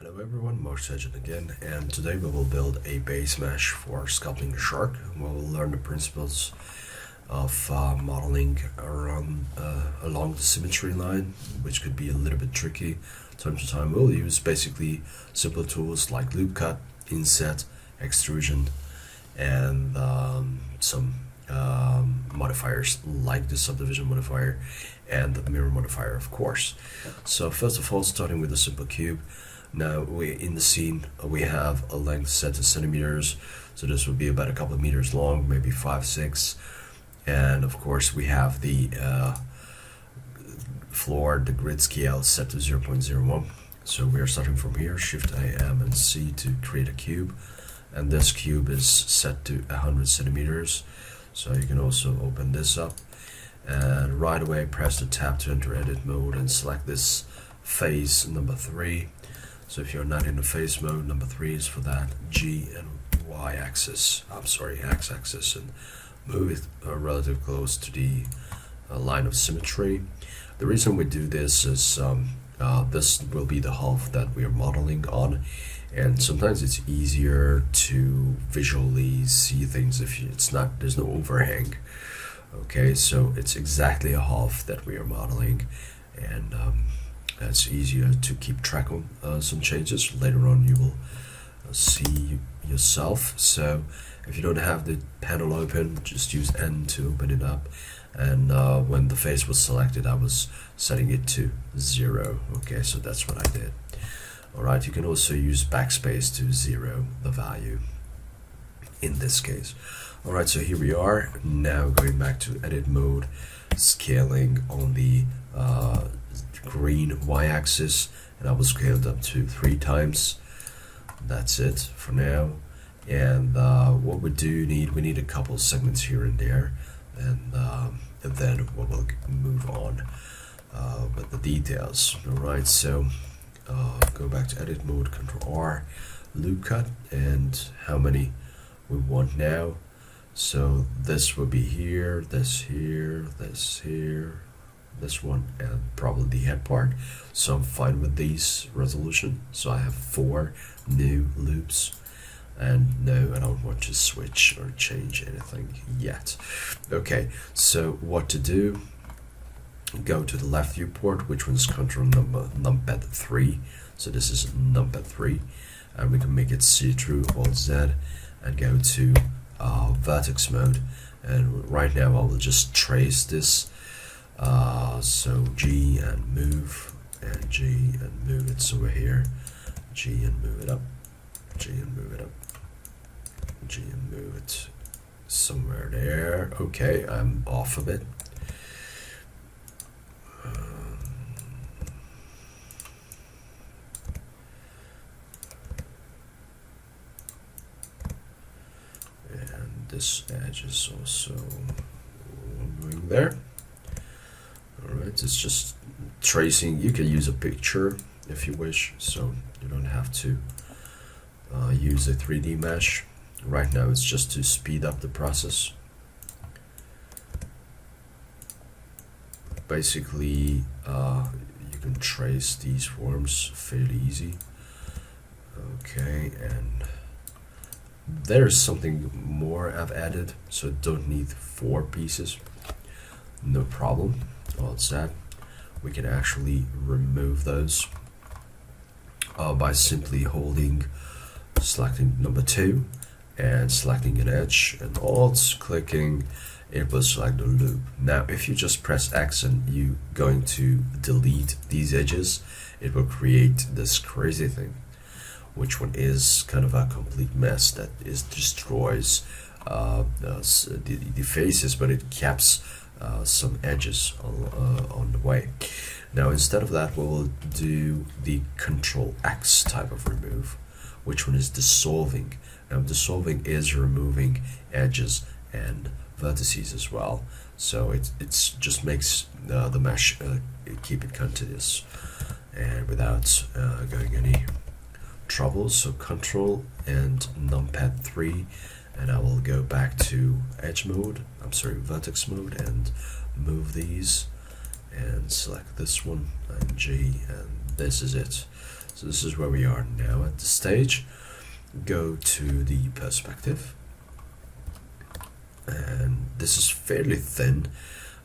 Hello everyone, Mark again, and today we will build a base mesh for sculpting a shark. We will learn the principles of modeling along the symmetry line, which could be a little bit tricky. Time to time we'll use basically simple tools like loop cut, inset, extrusion, and some modifiers like the subdivision modifier and the mirror modifier, of course. So first of all, starting with a simple cube. Now in the scene we have a length set to centimeters, so this would be about a couple of meters long, maybe 5-6, and of course we have the floor, the grid scale set to 0.01. So we are starting from here, Shift A, M, and C to create a cube, and this cube is set to 100 centimeters. So you can also open this up, and right away press the tab to enter edit mode and select this phase number 3. So if you're not in the phase mode, number 3 is for that G and Y axis, x-axis, and move it relatively close to the line of symmetry. The reason we do this is this will be the half that we are modeling on, and sometimes it's easier to visually see things if there's no overhang. Okay, so it's exactly a half that we are modeling, and it's easier to keep track of some changes. Later on you will see yourself. So if you don't have the panel open, just use N to open it up, and when the face was selected I was setting it to 0. Okay, so that's what I did. Alright, you can also use backspace to 0 the value in this case. Alright, so here we are. Now going back to edit mode, scaling on the green y-axis, and I will scale it up to 3 times. That's it for now. And what we need a couple segments here and there, and then we will move on with the details. Alright, so go back to edit mode, Ctrl R, loop cut, and how many we want now. So this will be here, this here, this here, this one, and probably the head part. So I'm fine with these resolution. So I have 4 new loops, and no, I don't want to switch or change anything yet. Okay, so what to do? Go to the left viewport, which one's control numpad 3. So this is numpad 3, and we can make it see-through, Alt Z, and go to vertex mode. And right now I will just trace this. So G and move, and G and move it somewhere here, G and move it up, G and move it up, G and move it somewhere there. Okay, I'm off of it. And this edge is also going there. Alright, it's just tracing. You can use a picture if you wish, so you don't have to use a 3D mesh. Right now it's just to speed up the process. Basically, you can trace these forms fairly easy. Okay, and there's something more I've added, so don't need 4 pieces. No problem. All set. We can actually remove those by simply selecting number 2 and selecting an edge, and Alt clicking, it will select the loop. Now if you just press X and you going to delete these edges, it will create this crazy thing, which one is kind of a complete mess that destroys the faces, but it keeps some edges on the way. Now instead of that, we will do the Control X type of remove, which one is dissolving. Now dissolving is removing edges and vertices as well, so it just makes the mesh keep it continuous and without going any trouble. So Control and numpad 3, and I will go back to edge mode, vertex mode, and move these and select this one and G, and this is it. So So this is where we are now at the stage. Go to the perspective, and this is fairly thin.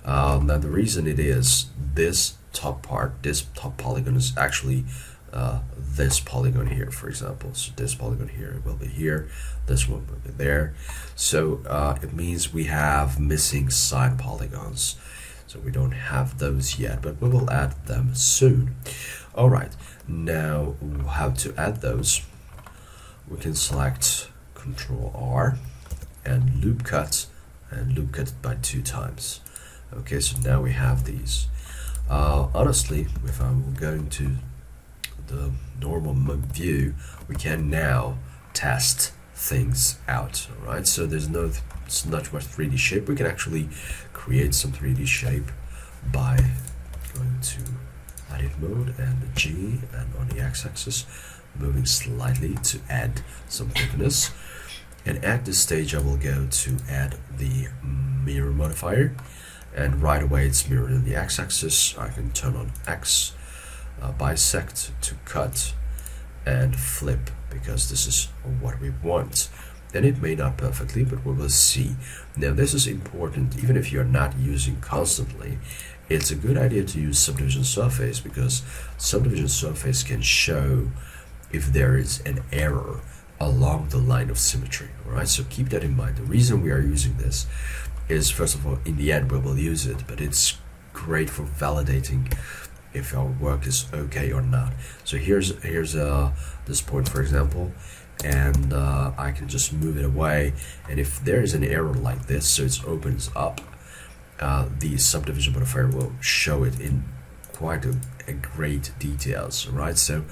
Now the reason it is, this top part, this top polygon is actually this polygon here, for example. So this polygon here will be here, this one will be there. So it means we have missing side polygons. So we don't have those yet, but we will add them soon. All right, now how to add those? We can select Control R and loop cut it by 2 times. Okay, so now we have these. Honestly, if I'm going to the normal view, we can now test things out. All right, so there's not much 3D shape. We can actually create some 3D shape by going to edit mode and the G, and on the x-axis moving slightly to add some thickness. And at this stage I will go to add the mirror modifier, and right away it's mirrored in the x-axis. I can turn on X, bisect to cut, and flip, because this is what we want. And it may not perfectly, but we will see. Now this is important, even if you're not using constantly. It's a good idea to use subdivision surface, because subdivision surface can show if there is an error along the line of symmetry. All right, so keep that in mind. The reason we are using this is, first of all, in the end we will use it, but it's great for validating if our work is okay or not. So here's this point, for example, and I can just move it away, and if there is an error like this, so it opens up, the subdivision modifier will show it in quite a great details. Right, so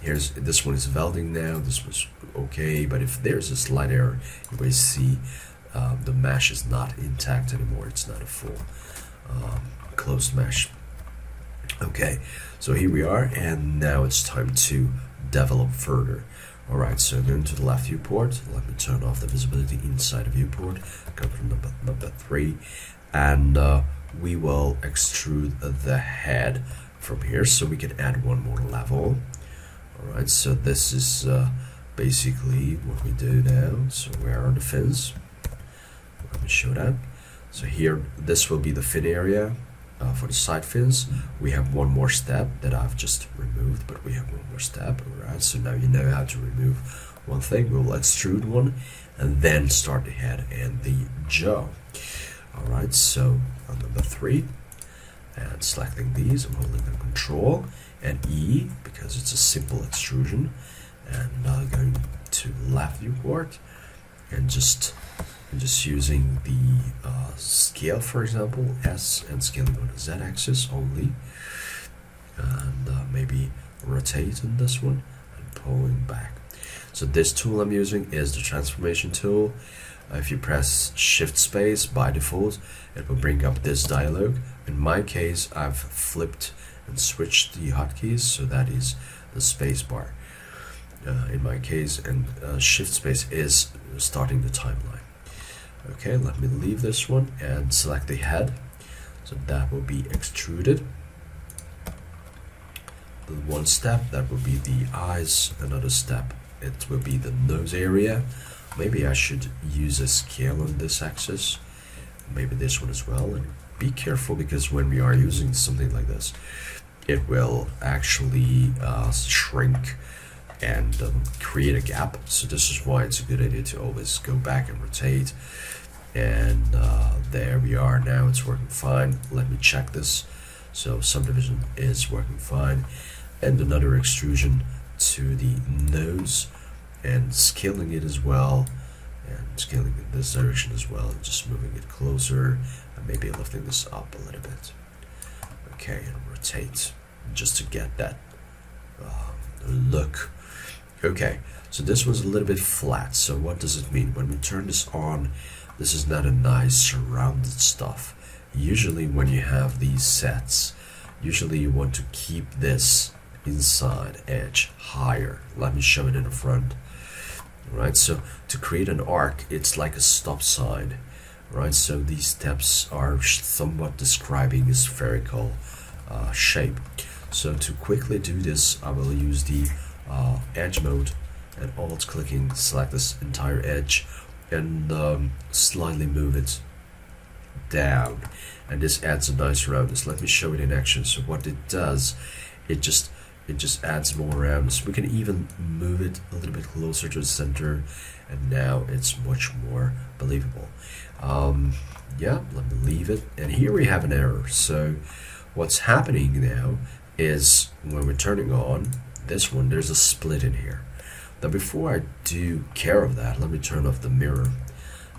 here's, this one is welding now, this was okay, but if there's a slight error, you will see the mesh is not intact anymore. It's not a full closed mesh. Okay, so here we are, and now it's time to develop further. All right, so going to the left viewport, let me turn off the visibility inside the viewport, go to number 3, and we will extrude the head from here, so we can add one more level. All right, so this is basically what we do now. So where are the fins? Let me show that. So here, this will be the fin area. For the side fins, we have one more step that I've just removed, but we have one more step. Alright, so now you know how to remove one thing. We'll extrude one and then start the head and the jaw. Alright, so on number 3, and selecting these, I'm holding the Control and E because it's a simple extrusion, and going to left viewport and just using the scale, for example, S, and scaling on the Z-axis only, and maybe rotate on this one and pulling back. So this tool I'm using is the transformation tool. If you press shift space, by default it will bring up this dialog. In my case, I've flipped and switched the hotkeys, so that is the space bar in my case, and shift space is starting the timeline. Okay, let me leave this one and select the head. So that will be extruded. The one step, that will be the eyes. Another step, it will be the nose area. Maybe I should use a scale on this axis. Maybe this one as well. And be careful, because when we are using something like this, it will actually shrink and create a gap. So this is why it's a good idea to always go back and rotate. And there we are now, it's working fine. Let me check this. So subdivision is working fine, and another extrusion to the nose, and scaling it as well, and scaling in this direction as well, and just moving it closer, and maybe lifting this up a little bit. Okay, and rotate just to get that look. Okay, so this was a little bit flat. So what does it mean when we turn this on? This is not a nice rounded stuff. Usually when you have these sets, usually you want to keep this inside edge higher. Let me show it in the front. Right, so to create an arc, it's like a stop sign. Right, so these steps are somewhat describing a spherical shape. So to quickly do this, I will use the edge mode and alt clicking, select this entire edge and slightly move it down, and this adds a nice roundness. Let me show it in action. So what it does, it just adds more roundness. We can even move it a little bit closer to the center, and now it's much more believable. Yeah, let me leave it, and here we have an error. So what's happening now is when we're turning on this one, there's a split in here. Now before I do care of that, let me turn off the mirror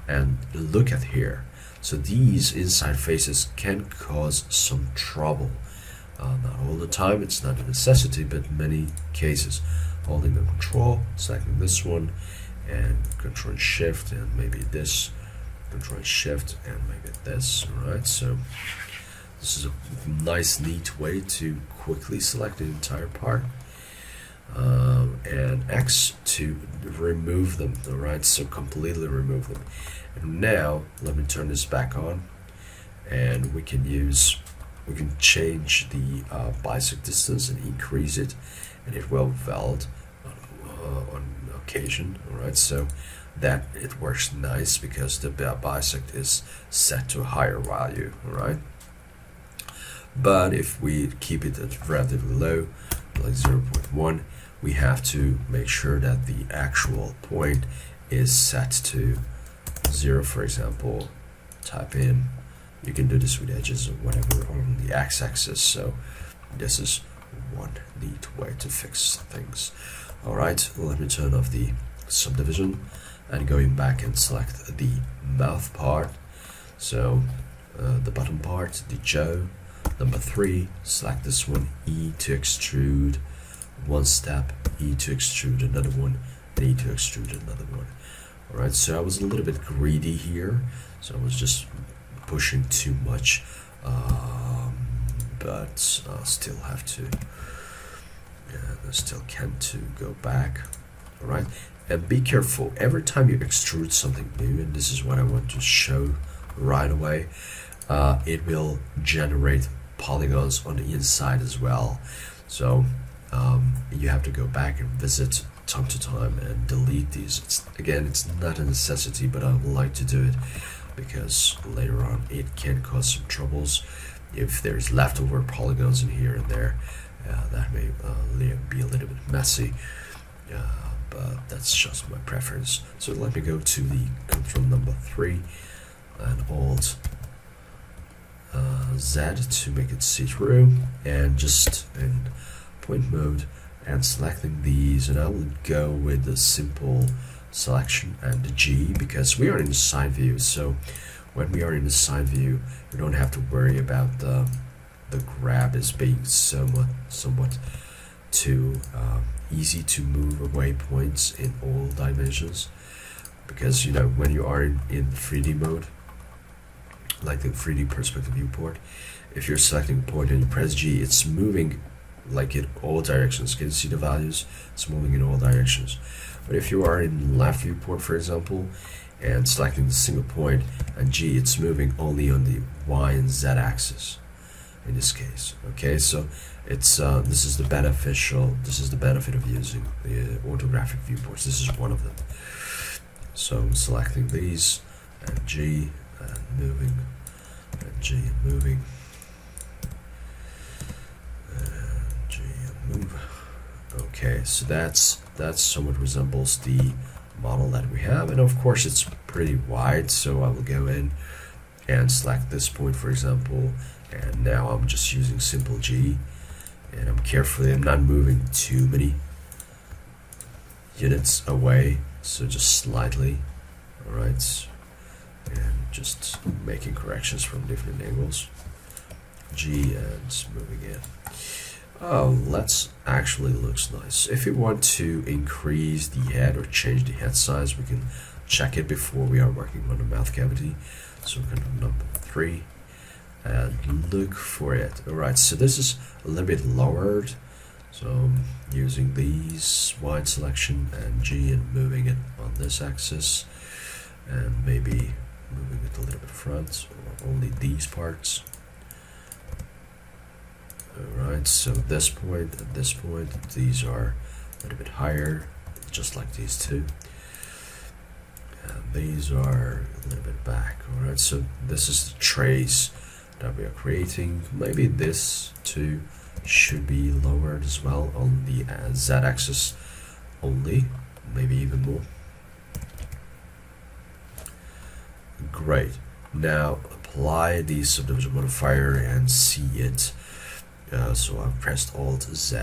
and look at here. So these inside faces can cause some trouble. Not all the time, it's not a necessity, but many cases. Holding the control, selecting this one, and control shift, and maybe this, control shift, and maybe this. Alright, so this is a nice, neat way to quickly select the entire part. And X to remove them. Alright, so completely remove them. And now let me turn this back on, and we can change the bisect distance and increase it, and it will valid on occasion. Alright, so that it works nice because the bisect is set to a higher value. Alright, but if we keep it at relatively low, like 0.1, we have to make sure that the actual point is set to 0, for example. Type in, you can do this with edges or whatever on the x-axis. So this is one neat way to fix things. Alright, let me turn off the subdivision and going back and select the mouth part. So the bottom part, the jaw, number 3, select this one, E to extrude one step, E to extrude another one, and E to extrude another one. Alright, so I was a little bit greedy here, so I was just pushing too much, but still have to, I still can to go back. Alright, and be careful every time you extrude something new, and this is what I want to show right away. It will generate polygons on the inside as well, so you have to go back and visit time to time and delete these. It's not a necessity, but I would like to do it because later on it can cause some troubles if there's leftover polygons in here and there. That may be a little bit messy, but that's just my preference. So let me go to the control number 3 and alt Z to make it see-through, and just in point mode and selecting these, and I will go with the simple selection and the G because we are in the side view. So when we are in the side view, we don't have to worry about the grab is being somewhat too easy to move away points in all dimensions, because you know when you are in 3D mode, like the 3D perspective viewport, if you're selecting a point and you press G, it's moving like in all directions. Can you see the values? It's moving in all directions. But if you are in left viewport, for example, and selecting the single point and G, it's moving only on the Y and Z axis in this case. Okay, so it's this is the benefit of using the orthographic viewports. This is one of them. So I'm selecting these and G and moving, and G and moving, and G and move. Okay, so that's somewhat resembles the model that we have, and of course it's pretty wide, so I will go in and select this point, for example, and now I'm just using simple G, and I'm not moving too many units away, so just slightly. Alright, and just making corrections from different angles. G and moving in. Let's actually looks nice. If you want to increase the head or change the head size, we can check it before we are working on the mouth cavity. So we're going to number 3 and look for it. Alright, so this is a little bit lowered, so I'm using these wide selection and G and moving it on this axis, and maybe moving it a little bit front, or only these parts. Alright, so this point and this point, these are a little bit higher, just like these two. And these are a little bit back. Alright, so this is the trace that we are creating. Maybe this too should be lowered as well on the z-axis only, maybe even more. Great. Now apply the subdivision modifier and see it. So I've pressed Alt Z,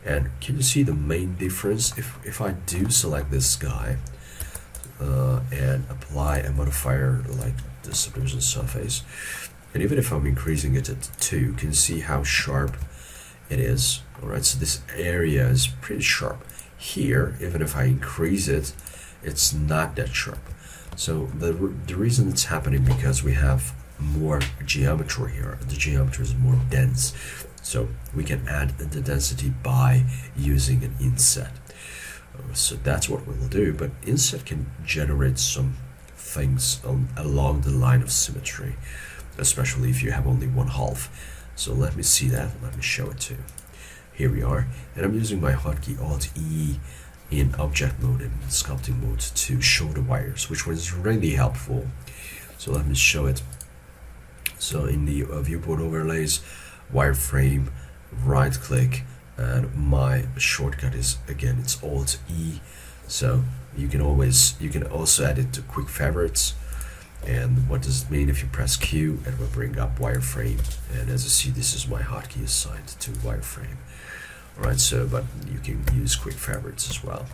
and can you see the main difference? If I do select this guy and apply a modifier like the subdivision surface, and even if I'm increasing it at 2, can you see how sharp it is? Alright, so this area is pretty sharp. Here, even if I increase it, it's not that sharp. So the reason it's happening because we have more geometry here. The geometry is more dense. So we can add the density by using an inset. So that's what we'll do. But inset can generate some things along the line of symmetry, especially if you have only one half. So let me see that. Let me show it to you. Here we are, and I'm using my hotkey Alt E in object mode and sculpting mode to show the wires, which was really helpful. So let me show it. So in the viewport overlays, wireframe, right click, and my shortcut is, again, it's Alt E. So you can also add it to quick favorites. And what does it mean? If you press Q, it will bring up wireframe, and as you see, this is my hotkey assigned to wireframe. Alright, so but you can use quick favorites as well.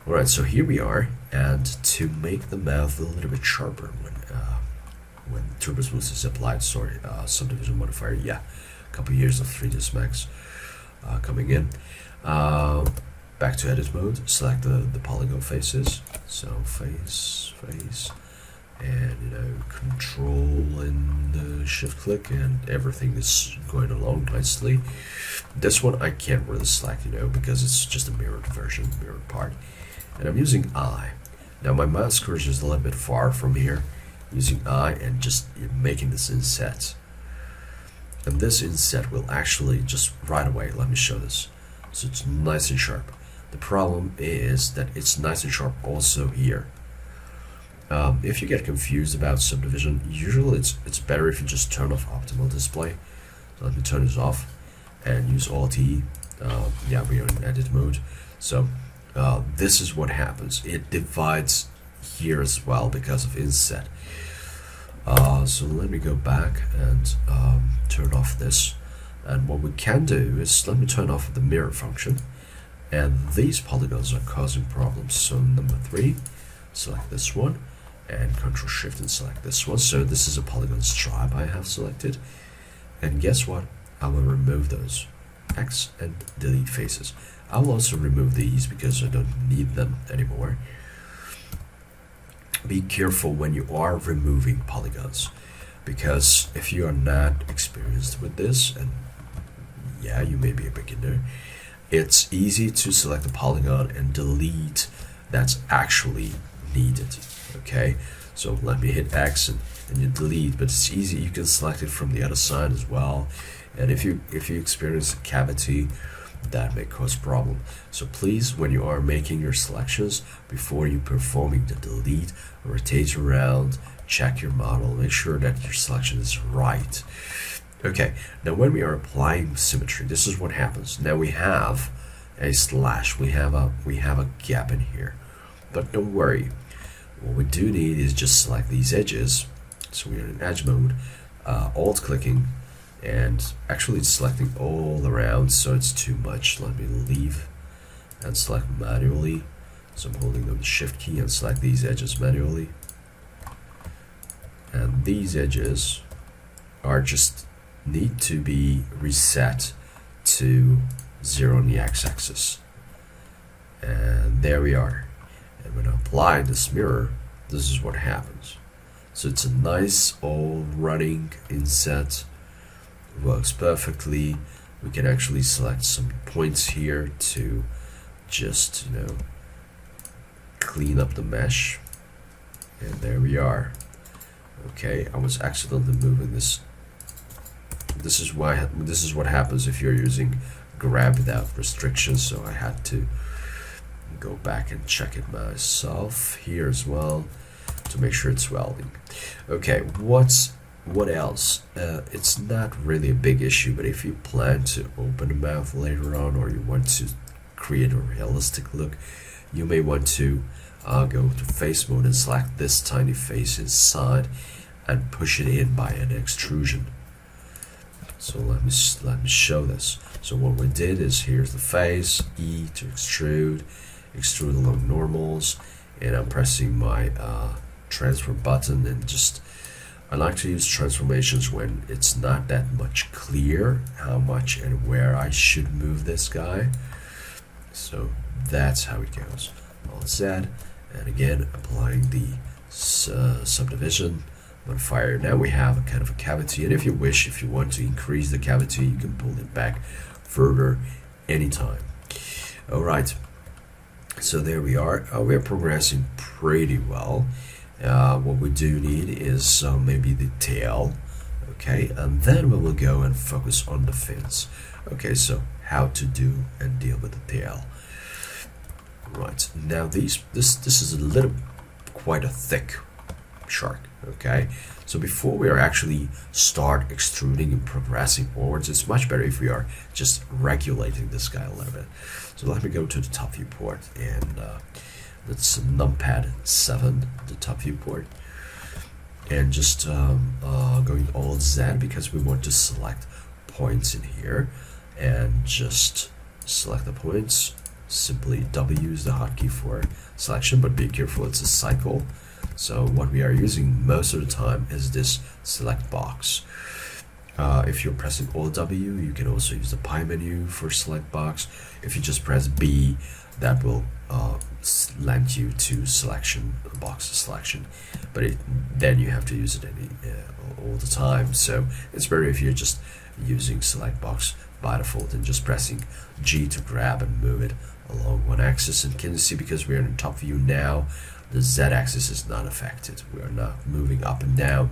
Alright, so here we are, and to make the mouth a little bit sharper when Turbo Smooth is applied, subdivision modifier, yeah, a couple years of 3ds Max coming in. Back to edit mode, select the polygon faces, so face, and control and shift click, and everything is going along nicely. This one I can't really select, because it's just a mirrored version, mirrored part, and I'm using I. Now my mouse cursor is a little bit far from here, using I and just making this inset, and this inset will actually just right away, let me show this, so it's nice and sharp. The problem is that it's nice and sharp also here. If you get confused about subdivision, usually it's better if you just turn off optimal display. So let me turn this off and use Alt E. Yeah, we are in edit mode. So this is what happens. It divides here as well because of inset. So let me go back and turn off this. And what we can do is, let me turn off the mirror function. And these polygons are causing problems. So number 3, select this one, and Control Shift and select this one. So this is a polygon stripe I have selected. And guess what? I will remove those. X and delete faces. I will also remove these because I don't need them anymore. Be careful when you are removing polygons, because if you are not experienced with this, and yeah, you may be a beginner, it's easy to select a polygon and delete that's actually needed. Okay, so let me hit X and you delete, but it's easy. You can select it from the other side as well, and if you experience a cavity, that may cause problem. So please, when you are making your selections, before you performing the delete, rotate around, check your model, make sure that your selection is right. Okay, now when we are applying symmetry, this is what happens. Now we have a slash, we have a gap in here, but don't worry. What we do need is just select these edges. So we are in edge mode, alt clicking, and actually it's selecting all around, so it's too much. Let me leave and select manually. So I'm holding the shift key and select these edges manually. And these edges are just need to be reset to 0 on the x-axis. And there we are. And when I apply this mirror, this is what happens. So it's a nice all running inset. Works perfectly. We can actually select some points here to just clean up the mesh, and there we are. Okay, I was accidentally moving this. This is what happens if you're using grab without restrictions, so I had to go back and check it myself here as well to make sure it's welding. Okay, what else? It's not really a big issue, but if you plan to open the mouth later on, or you want to create a realistic look, you may want to go to face mode and select this tiny face inside and push it in by an extrusion. So let me show this. So what we did is, here's the face, E to extrude along normals, and I'm pressing my transform button, and just I like to use transformations when it's not that much clear how much and where I should move this guy. So that's how it goes. Alt Z, and again applying the subdivision modifier. Now we have a kind of a cavity, and if you want to increase the cavity, you can pull it back further anytime. All right, so there we are. We're progressing pretty well. What we do need is maybe the tail, okay, and then we will go and focus on the fins. Okay, so how to do and deal with the tail. Right, now this is a little, quite a thick shark. Okay, so before we are actually start extruding and progressing forwards, it's much better if we are just regulating this guy a little bit. So let me go to the top viewport, and that's numpad 7, the top viewport, and just going Alt Z because we want to select points in here, and just select the points. Simply W is the hotkey for selection, but be careful, it's a cycle. So what we are using most of the time is this select box. If you're pressing Alt W, you can also use the pie menu for select box. If you just press B, that will land you to selection, box selection, but then you have to use it all the time. So it's better if you're just using select box by default and just pressing G to grab and move it along one axis. And can you see, because we're in the top view now, the Z axis is not affected. We are not moving up and down.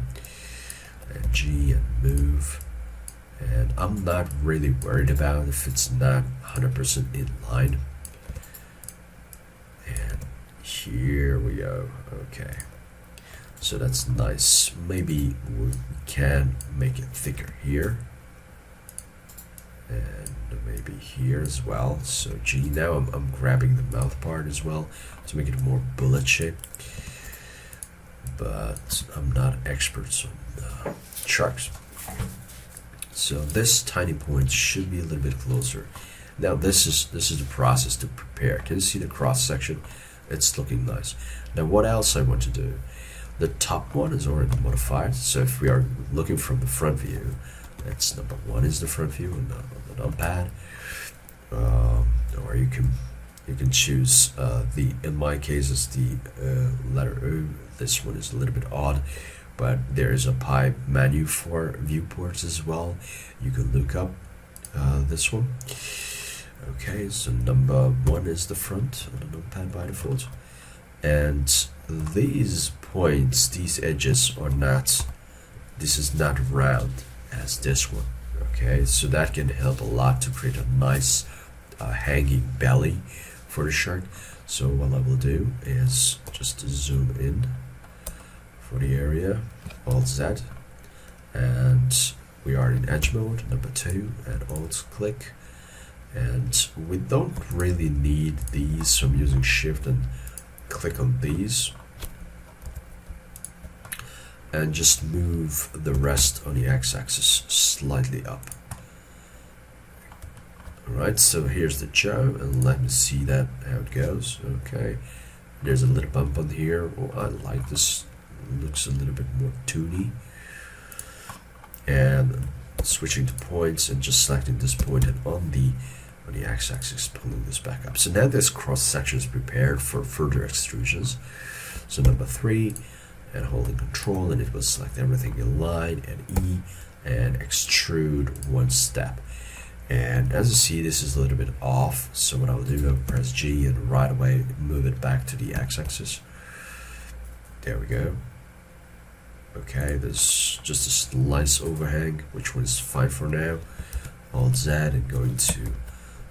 And G and move. And I'm not really worried about if it's not 100% in line. And here we go. Okay. So that's nice. Maybe we can make it thicker here. And maybe here as well. So G, now I'm grabbing the mouth part as well to make it more bullet shape, but I'm not expert on sharks. So this tiny point should be a little bit closer. Now this is the process to prepare. Can you see the cross section? It's looking nice. Now what else I want to do? The top one is already modified. So if we are looking from the front view, that's number 1 is the front view and the numpad. Or you can choose in my case it's the letter O. This one is a little bit odd, but there is a pie menu for viewports as well. You can look up this one. Okay, so number 1 is the front on the numpad by default, and these points, these edges are not, this is not round as this one. Okay, so that can help a lot to create a nice hanging belly for the shark. So what I will do is just zoom in for the area, Alt Z, and we are in edge mode, number 2, and Alt click. And we don't really need these, so I'm using Shift and click on these, and just move the rest on the x-axis slightly up. Alright, so here's the jaw, and let me see that how it goes. Okay, there's a little bump on here. Oh, I like this, it looks a little bit more toony. And switching to points and just selecting this point, and on the x-axis pulling this back up. So now this cross section is prepared for further extrusions. So number 3, and holding Control, and it will select everything in line, and E, and extrude 1 step. And as you see, this is a little bit off, so what I'll do, I'll press G and right away move it back to the x-axis. There we go. Okay, there's just a slight overhang, which one is fine for now. Alt Z and going to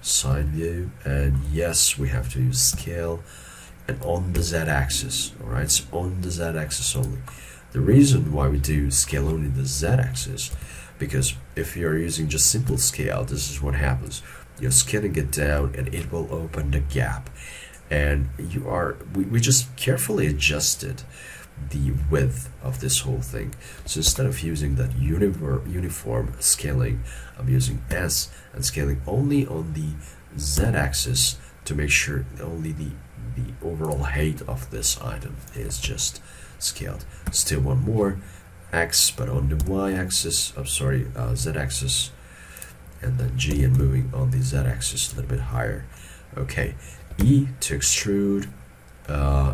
side view, and yes, we have to use scale and on the z-axis. All right, so on the z-axis only. The reason why we do scale only the z-axis, because if you're using just simple scale, this is what happens. You're scaling it down and it will open the gap, and we just carefully adjusted the width of this whole thing. So instead of using that uniform scaling, I'm using S and scaling only on the z-axis to make sure only the overall height of this item is just scaled. Still one more, X, but on the y-axis, I'm sorry, z-axis, and then G, and moving on the z-axis a little bit higher. Okay, E to extrude.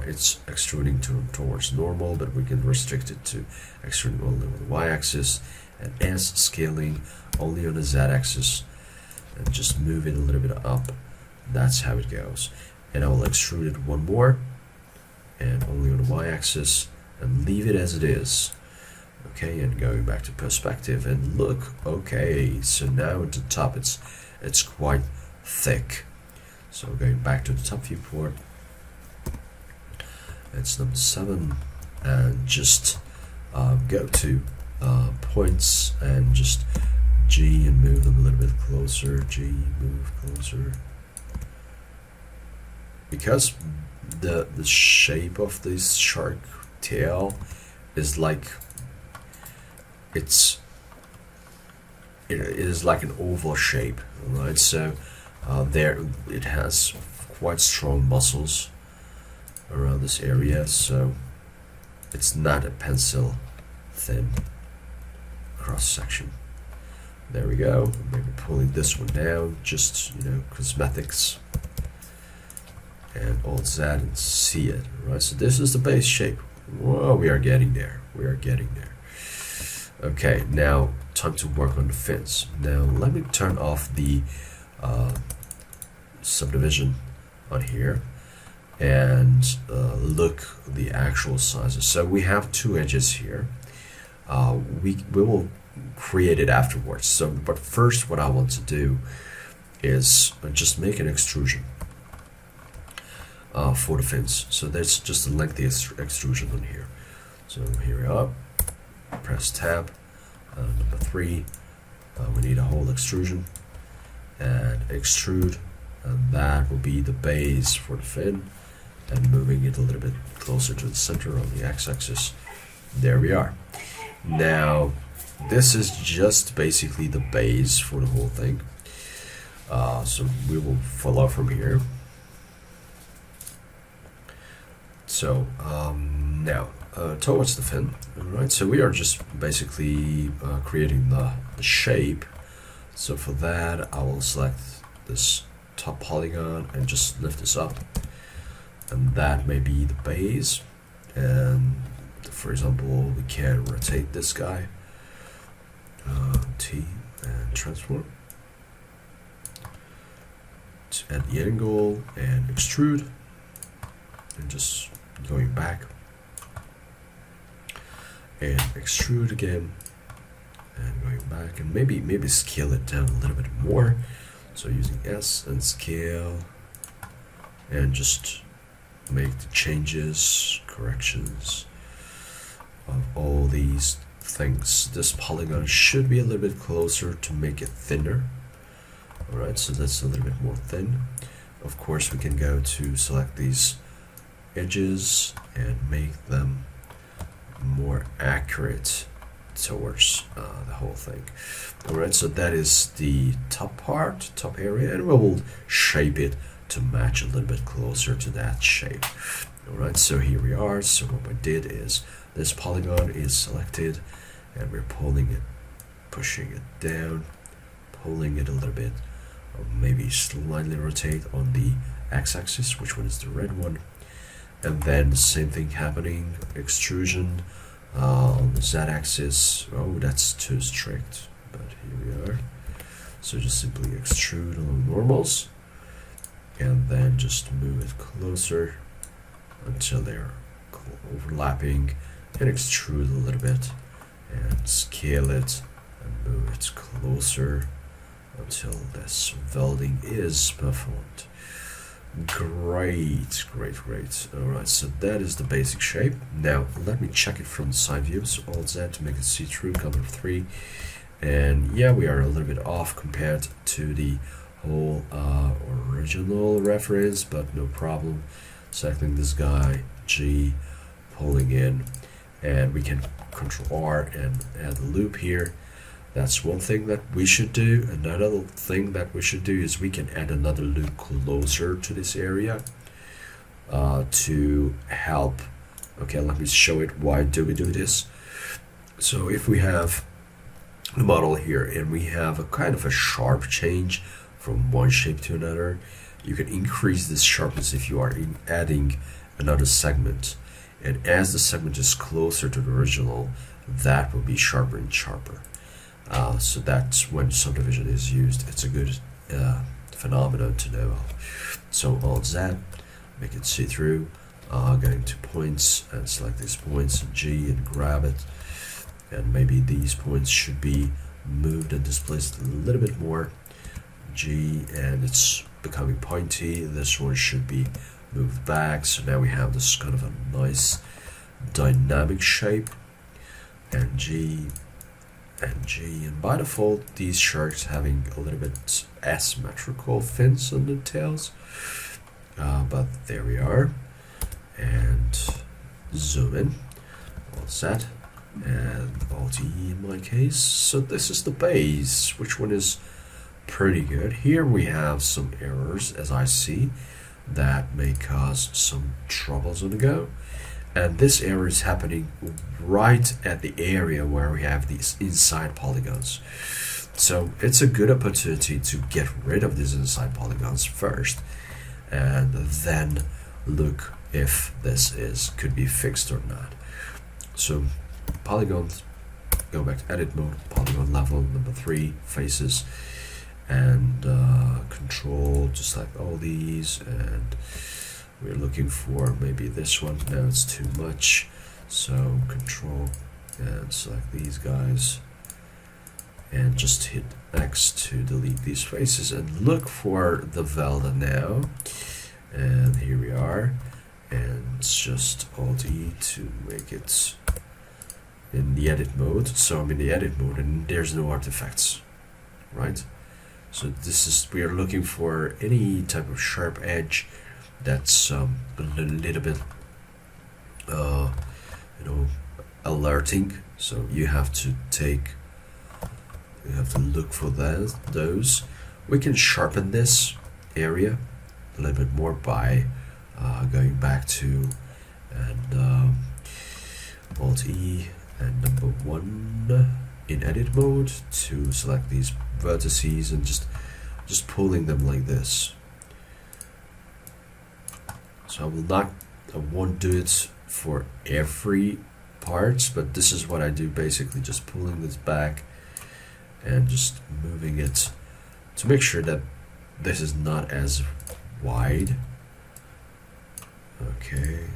It's extruding towards normal, but we can restrict it to extruding only on the y-axis, and S scaling only on the z-axis, and just move it a little bit up. That's how it goes. And I will extrude it one more, and only on the y-axis, and leave it as it is. Okay, and going back to perspective, and look, okay, so now at the top it's quite thick. So going back to the top viewport, it's number 7, and just go to points and just G and move them a little bit closer. G, move closer. Because the shape of this shark tail is like it is like an oval shape, right? So there it has quite strong muscles around this area, so it's not a pencil thin cross section. There we go. Maybe pulling this one down, just, you know, cosmetics, and Alt Z and see it, right? So this is the base shape. Whoa, we are getting there. We are getting there. Okay, now time to work on the fins. Now let me turn off the subdivision on here and look the actual sizes. So we have 2 edges here. We will create it afterwards. So, but first, what I want to do is just make an extrusion for the fins. So that's just a lengthy extrusion on here. So here we are. Press tab. Number 3. We need a whole extrusion and extrude, and that will be the base for the fin. And moving it a little bit closer to the center on the x-axis. There we are. Now, this is just basically the base for the whole thing. So we will follow from here. So now, towards the fin, right? So we are just basically creating the shape. So for that, I will select this top polygon and just lift this up. And that may be the base, and for example, we can rotate this guy, T, and transform at the angle and extrude, and just going back and extrude again and going back, and maybe scale it down a little bit more. So using S and scale, and just make the changes, corrections of all these things. This polygon should be a little bit closer to make it thinner. Alright, so that's a little bit more thin. Of course, we can go to select these edges and make them more accurate towards the whole thing. Alright, so that is the top part, top area, and we will shape it to match a little bit closer to that shape. Alright, so here we are. So what we did is this polygon is selected, and we're pulling it, pushing it down, pulling it a little bit, or maybe slightly rotate on the x-axis, which one is the red one, and then the same thing happening, extrusion on the z-axis. Oh, that's too strict, but here we are. So just simply extrude along normals, and then just move it closer until they're overlapping, and extrude a little bit and scale it and move it closer until this welding is performed. Great. Alright, so that is the basic shape. Now let me check it from the side view. So Alt Z to make it see-through, Ctrl 3. And yeah, we are a little bit off compared to the whole original reference, but no problem. Selecting this guy, G, pulling in, and we can Control R and add a loop here. That's one thing that we should do. Another thing that we should do is we can add another loop closer to this area to help. Okay, let me show it. Why do we do this? So if we have the model here and we have a kind of a sharp change from one shape to another, you can increase this sharpness if you are adding another segment. And as the segment is closer to the original, that will be sharper and sharper. So that's when subdivision is used. It's a good phenomenon to know of. So Alt Z, make it see through, going to points and select these points, G, and grab it. And maybe these points should be moved and displaced a little bit more. G, and it's becoming pointy. This one should be moved back. So now we have this kind of a nice dynamic shape. And G, and by default these sharks having a little bit asymmetrical fins on the tails, but there we are. And zoom in, all set, and Alt E in my case. So this is the base, which one is pretty good. Here we have some errors, as I see, that may cause some troubles on the go. And this error is happening right at the area where we have these inside polygons. So it's a good opportunity to get rid of these inside polygons first, and then look if this could be fixed or not. So polygons, go back to edit mode, polygon level, number 3, faces, and control, just like all these, and we're looking for maybe this one. Now it's too much, so control and select these guys and just hit X to delete these faces and look for the Velda now. And here we are, and it's just Alt E to make it in the edit mode. So I'm in the edit mode and there's no artifacts, right? So this is, we are looking for any type of sharp edge that's a little bit alerting. So you have to look for those. We can sharpen this area a little bit more by going back to and Alt E and number 1 in edit mode to select these vertices and just pulling them like this. So I won't do it for every part, but this is what I do basically, just pulling this back and just moving it to make sure that this is not as wide. Okay.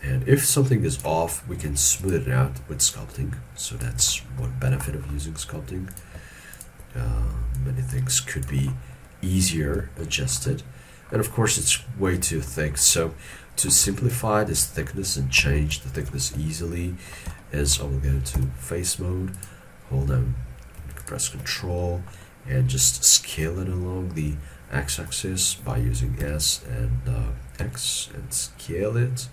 And if something is off, we can smooth it out with sculpting. So that's one benefit of using sculpting. Many things could be easier adjusted. And of course it's way too thick, so to simplify this thickness and change the thickness easily is I will go to face mode, hold down, press Control, and just scale it along the x-axis by using S and X and scale it,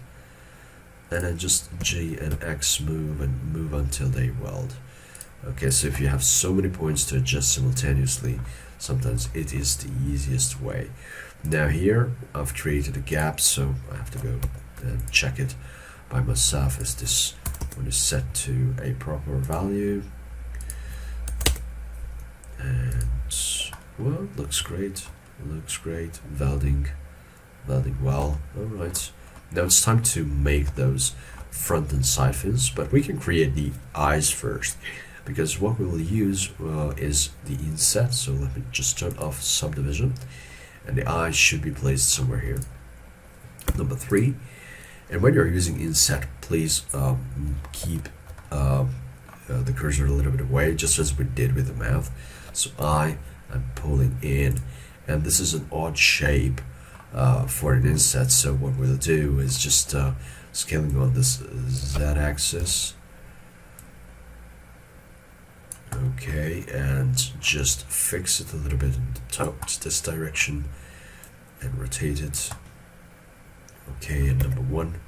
and then just G and X move and move until they weld. Okay, so if you have so many points to adjust simultaneously, sometimes it is the easiest way. Now here I've created a gap, so I have to go and check it by myself. Is this one is set to a proper value? And well, looks great. Welding well. Alright, now it's time to make those front and side fins, but we can create the eyes first, because what we will use is the inset. So let me just turn off subdivision, and the eyes should be placed somewhere here, number 3. And when you're using inset, please keep the cursor a little bit away, just as we did with the mouth. So I am pulling in, and this is an odd shape for an inset. So what we'll do is just scaling on this z-axis. Okay, and just fix it a little bit towards this direction and rotate it. Okay, and number 1,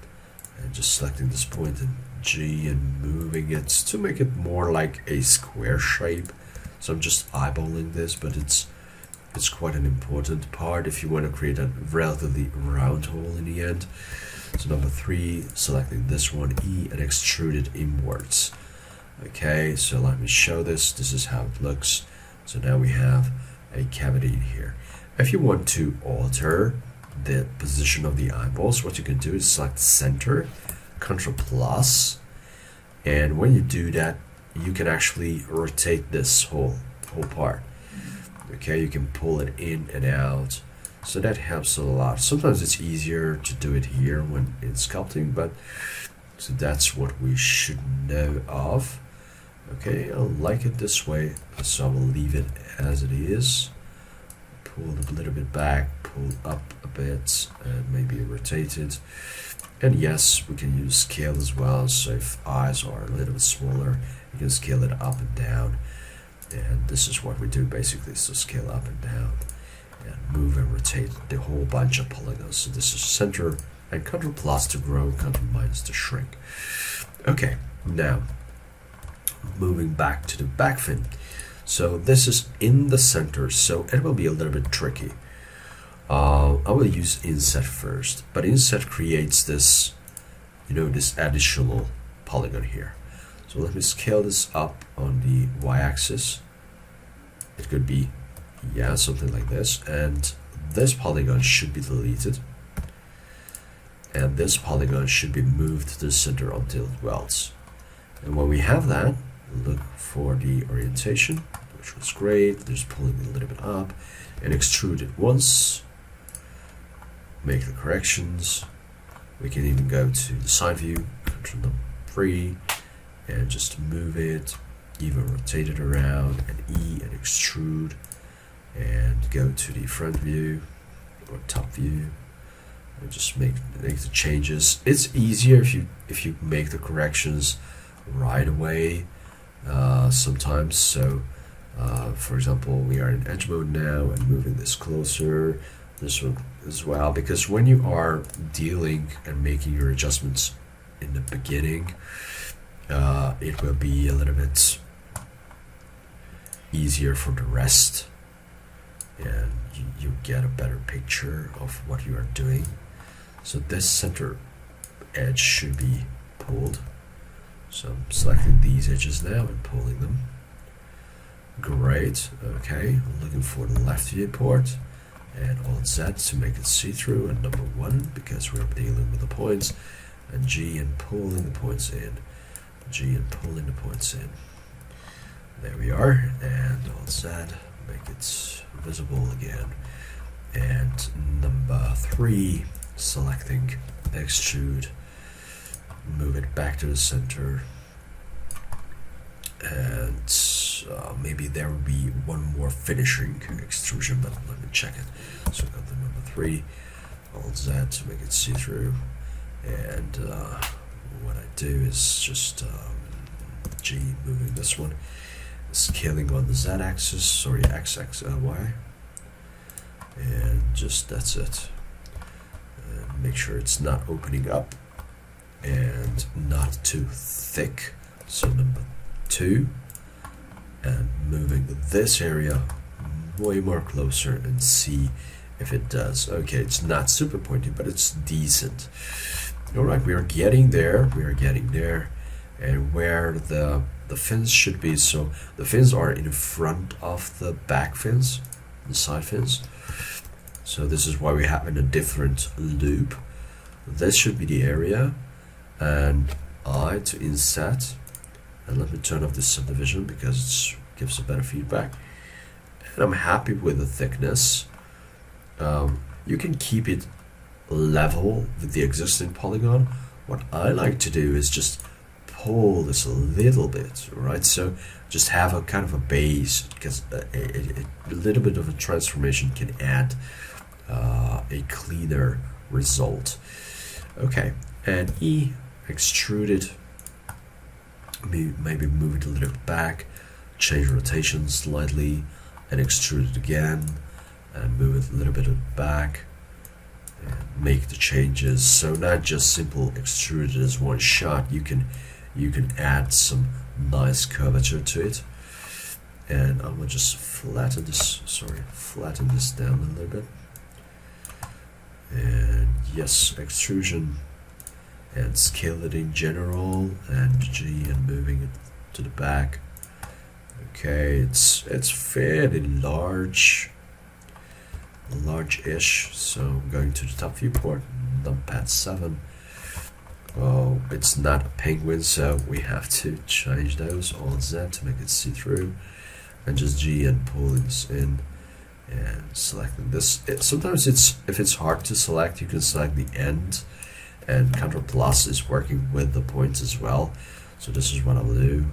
and just selecting this point and G and moving it to make it more like a square shape. So I'm just eyeballing this, but it's quite an important part if you want to create a relatively round hole in the end. So number 3, selecting this one, E, and extrude it inwards. Okay, so let me show this. This is how it looks. So now we have a cavity in here. If you want to alter the position of the eyeballs, what you can do is select center, Ctrl+, and when you do that, you can actually rotate this whole part. Okay, you can pull it in and out, so that helps a lot. Sometimes it's easier to do it here when it's sculpting, but so that's what we should know of. Okay, I like it this way, so I will leave it as it is. Pull it a little bit back, pull up a bit, and maybe rotate it. And yes, we can use scale as well, so if eyes are a little bit smaller, you can scale it up and down. And this is what we do basically, so scale up and down, and move and rotate the whole bunch of polygons. So this is center, and Ctrl+ to grow, Ctrl- to shrink. Okay, now moving back to the back fin. So this is in the center, so it will be a little bit tricky. I will use inset first, but inset creates this, this additional polygon here. So let me scale this up on the y-axis. It could be, yeah, something like this, and this polygon should be deleted, and this polygon should be moved to the center until it welds. And when we have that, look for the orientation, which was great. Just pulling it a little bit up and extrude it once. Make the corrections. We can even go to the side view, Ctrl+3, and just move it, even rotate it around, and E and extrude, and go to the front view or top view, and just make the changes. It's easier if you make the corrections right away. Sometimes, so for example, we are in edge mode now and moving this closer, this one as well, because when you are dealing and making your adjustments in the beginning, it will be a little bit easier for the rest, and you get a better picture of what you are doing. So this center edge should be pulled. So I'm selecting these edges now and pulling them. Great. Okay, I'm looking for the left viewport, and Alt Z to make it see-through, and number 1 because we're dealing with the points, and G and pulling the points in. G and pulling the points in. There we are, and Alt Z, make it visible again. And number 3, selecting extrude, move it back to the center, and maybe there will be one more finishing extrusion, but let me check it. So got the number 3, Alt Z to make it see-through, and what I do is just G, moving this one, scaling on the z-axis, sorry, x-axis, y, and just that's it. And make sure it's not opening up and not too thick. So number 2, and moving this area way more closer and see if it does. Okay, it's not super pointy, but it's decent. All right, we are getting there. We are getting there, and where the fins should be. So the fins are in front of the back fins, the side fins. So this is why we have in a different loop. This should be the area, and I to inset, and let me turn off this subdivision because it gives a better feedback. And I'm happy with the thickness. You can keep it level with the existing polygon. What I like to do is just pull this a little bit, right? So just have a kind of a base, because a little bit of a transformation can add a cleaner result. Okay, and E, extrude it, maybe move it a little bit back, change rotation slightly, and extrude it again, and move it a little bit back, and make the changes. So not just simple extrude it as one shot, you can add some nice curvature to it. And I'm gonna just flatten this down a little bit. And yes, extrusion, and scale it in general, and G, and moving it to the back. Okay, it's fairly large-ish. So I'm going to the top viewport, numpad 7. Oh, it's not a penguin, so we have to change those. Alt Z to make it see-through, and just G and pulling this in and selecting this. Sometimes if it's hard to select, you can select the end, and Ctrl plus is working with the points as well. So this is what I'll do.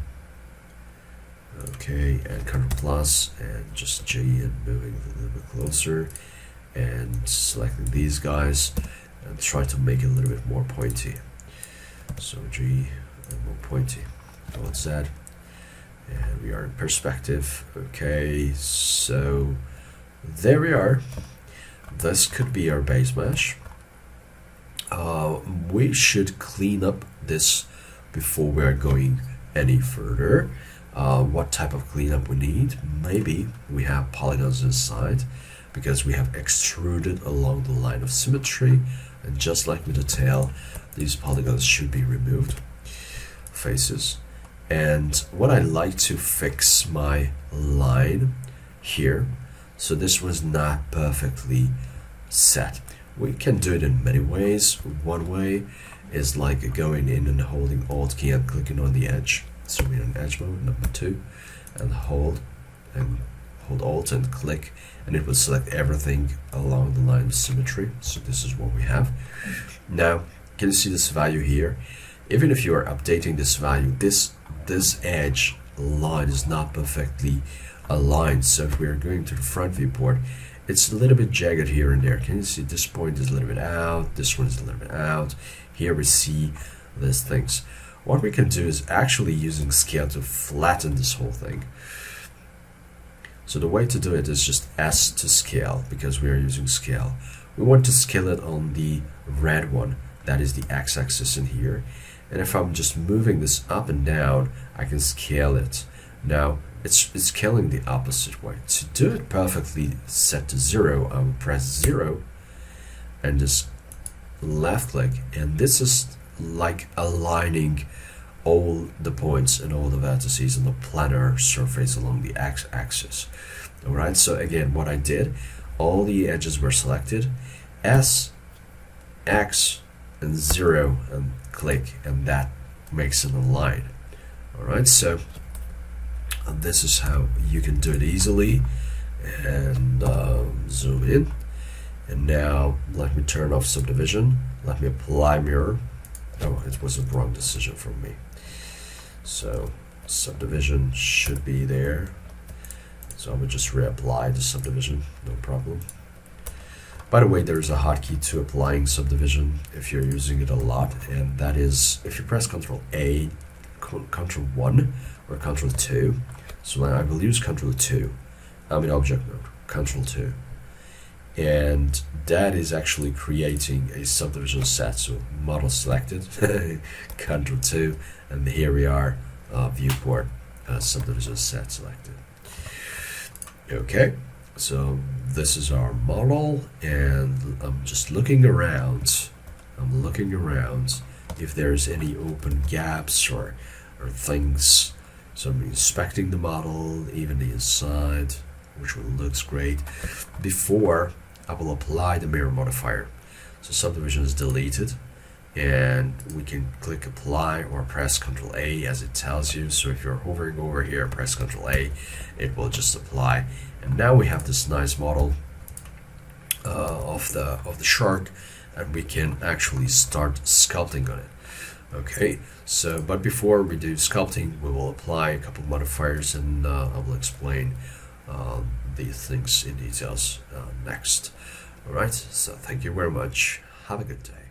Okay, and Ctrl plus, and just G and moving a little bit closer, and selecting these guys, and try to make it a little bit more pointy. So G and more pointy. Alt Z, and we are in perspective. Okay, so there we are. This could be our base mesh. We should clean up this before we are going any further. What type of cleanup we need? Maybe we have polygons inside because we have extruded along the line of symmetry, and just like with the tail, these polygons should be removed, faces. And what I like to fix my line here, so this was not perfectly set. We can do it in many ways. One way is like going in and holding Alt key and clicking on the edge. So we're in edge mode, number 2, and hold Alt and click, and it will select everything along the line of symmetry. So this is what we have. Now, can you see this value here? Even if you are updating this value, this edge line is not perfectly aligned. So if we are going to the front viewport, it's a little bit jagged here and there. Can you see this point is a little bit out, this one is a little bit out. Here we see these things. What we can do is actually using scale to flatten this whole thing. So the way to do it is just S to scale, because we are using scale. We want to scale it on the red one, that is the x-axis in here. And if I'm just moving this up and down, I can scale it. Now it's scaling the opposite way. To do it perfectly set to 0, I will press 0 and just left click, and this is like aligning all the points and all the vertices on the planar surface along the x-axis. Alright, so again, what I did, all the edges were selected, S, X, and 0, and click, and that makes it align. Alright, so this is how you can do it easily. And zoom in. And now let me turn off subdivision. Let me apply mirror. Oh, it was a wrong decision from me. So subdivision should be there. So I would just reapply the subdivision, no problem. By the way, there's a hotkey to applying subdivision if you're using it a lot, and that is if you press Ctrl A, Ctrl 1, or Ctrl 2. So I will use Ctrl 2. I'm in object mode, Ctrl 2. And that is actually creating a subdivision set. So model selected, Ctrl 2, and here we are, viewport subdivision set selected. Okay, so this is our model, and I'm just looking around. I'm looking around if there's any open gaps or things. So I'm inspecting the model, even the inside, which one looks great, before I will apply the mirror modifier. So subdivision is deleted, and we can click apply or press Ctrl A as it tells you. So if you're hovering over here, press Ctrl A, it will just apply. And now we have this nice model of the shark, and we can actually start sculpting on it. Okay, so but before we do sculpting, we will apply a couple modifiers, and I will explain these things in details next. All right, so thank you very much. Have a good day.